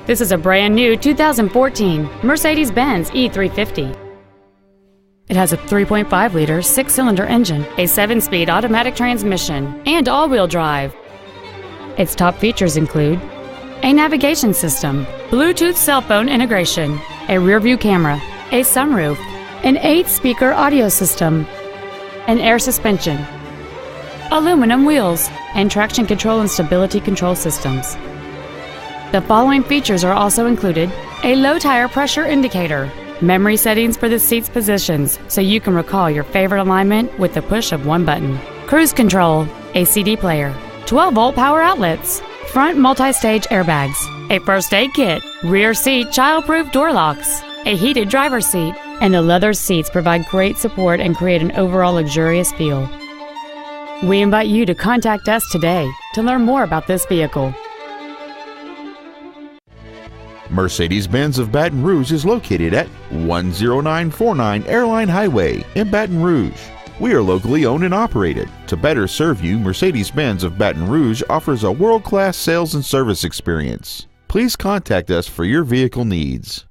This is a brand new 2014 Mercedes-Benz E350. It has a 3.5-liter six-cylinder engine, a 7-speed automatic transmission, and all-wheel drive. Its top features include a navigation system, Bluetooth cell phone integration, a rear-view camera, a sunroof, an 8-speaker audio system, an air suspension, aluminum wheels, and traction control and stability control systems. The following features are also included: a low tire pressure indicator, memory settings for the seat's positions so you can recall your favorite alignment with the push of one button, cruise control, a CD player, 12-volt power outlets, front multi-stage airbags, a first aid kit, rear seat child-proof door locks, a heated driver's seat, and the leather seats provide great support and create an overall luxurious feel. We invite you to contact us today to learn more about this vehicle. Mercedes-Benz of Baton Rouge is located at 10949 Airline Highway in Baton Rouge. We are locally owned and operated. To better serve you, Mercedes-Benz of Baton Rouge offers a world-class sales and service experience. Please contact us for your vehicle needs.